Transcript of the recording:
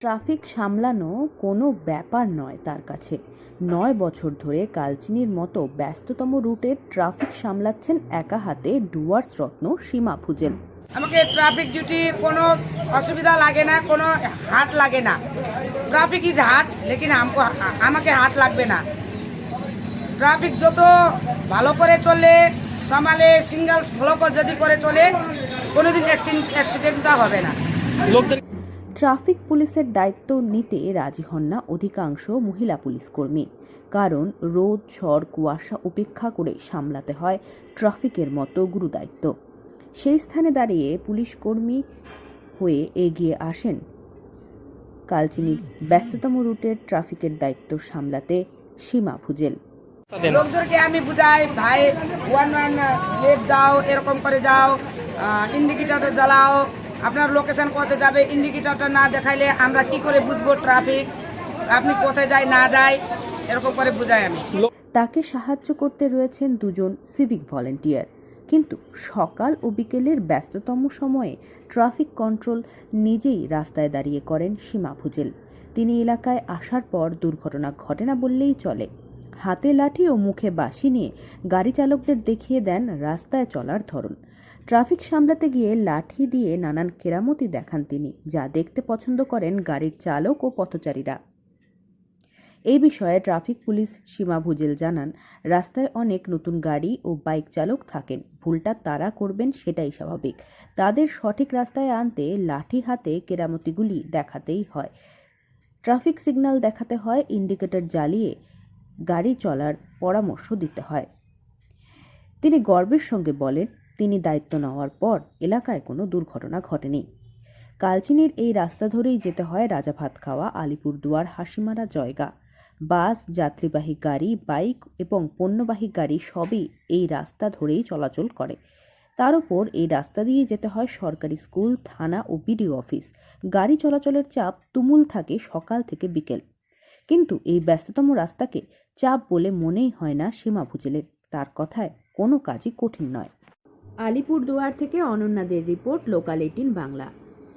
Traffic সামলানো কোনো ব্যাপার নয় তার কাছে। ৯ বছর ধরে কালচিনির মতো ব্যস্ততম রুটের ট্রাফিক সামলাচ্ছেন একা হাতে ডুয়ার্স রত্ন সীমা ভুজেল। আমাকে ট্রাফিক ডিউটি কোনো অসুবিধা লাগে না, কোনো হাট লাগে না। ট্রাফিক ইজ হাট, লেকিন আমাকে হাট লাগবে না। ট্রাফিক যত ভালো করে চলে, সামালে সিঙ্গেল ফলো যদি করে চলে, কোনোদিন অ্যাক্সিডেন্টটা হবে না। ট্রাফিক পুলিশের দায়িত্ব নিতে রাজি হন না অধিকাংশ মহিলা পুলিশ কর্মী, কারণ রোদ ঝড় কুয়াশা উপেক্ষা করে সামলাতে হয় ট্রাফিকের মতো গুরুদায়িত্ব। সেই স্থানে দাঁড়িয়ে পুলিশ কর্মী হয়ে এগিয়ে আসেন কালচিনির ব্যস্ততম রুটের ট্রাফিকের দায়িত্ব সামলাতে সীমা ভুজেল। লোকদেরকে আমি বুঝাই, ভাই 1 লেফট যাও, এরকম করে যাও, ইন্ডিকেটরটা জ্বালাও, আপনার লোকেশন কোথায় যাবে, ইন্ডিকেটরটা না দেখাইলে আমরা কি করে বুঝবো ট্রাফিক আপনি কোথায় যায় না যায়, এরকম করে বুঝাই আমি। তাকে সাহায্য করতে রয়েছেন দুজন সিভিক ভলেন্টিয়ার, কিন্তু সকাল ও বিকেলের ব্যস্ততম সময়ে ট্রাফিক কন্ট্রোল নিজেই রাস্তায় দাঁড়িয়ে করেন সীমা ভুজেল। তিনি এলাকায় আসার পর দুর্ঘটনা ঘটে না বললেই চলে। হাতে লাঠি ও মুখে বাঁশি নিয়ে গাড়ি চালকদের দেখিয়ে দেন রাস্তায় চলার ধরন। ট্রাফিক সামলাতে গিয়ে লাঠি দিয়ে নানান কেরামতি দেখান তিনি, যা দেখতে পছন্দ করেন গাড়ির চালক ও পথচারীরা। এই বিষয়ে ট্রাফিক পুলিশ সীমা ভুজেল জানান, রাস্তায় অনেক নতুন গাড়ি ও বাইক চালক থাকেন, ভুলটা তারা করবেন সেটাই স্বাভাবিক। তাদের সঠিক রাস্তায় আনতে লাঠি হাতে কেরামতিগুলি দেখাতেই হয়। ট্রাফিক সিগন্যাল দেখাতে হয়, ইন্ডিকেটর জ্বালিয়ে গাড়ি চলার পরামর্শ দিতে হয়। তিনি গর্বের সঙ্গে বলেন, তিনি দায়িত্ব নেওয়ার পর এলাকায় কোনো দুর্ঘটনা ঘটেনি। কালচিনির এই রাস্তা ধরেই যেতে হয় রাজাভাতখাওয়া, আলিপুরদুয়ার, হাসিমারা, জয়গা। বাস, যাত্রীবাহী গাড়ি, বাইক এবং পণ্যবাহী গাড়ি সবই এই রাস্তা ধরেই চলাচল করে। তার উপর এই রাস্তা দিয়ে যেতে হয় সরকারি স্কুল, থানা ও বিডিও অফিস। গাড়ি চলাচলের চাপ তুমুল থাকে সকাল থেকে বিকেল। কিন্তু এই ব্যস্ততম রাস্তাকে চাপ বলে মনেই হয় না সীমা ভুজেলের। তার কথায় কোনো কাজই কঠিন নয়। আলিপুরদুয়ার থেকে অনন্যাদের রিপোর্ট, লোকাল 18 বাংলা।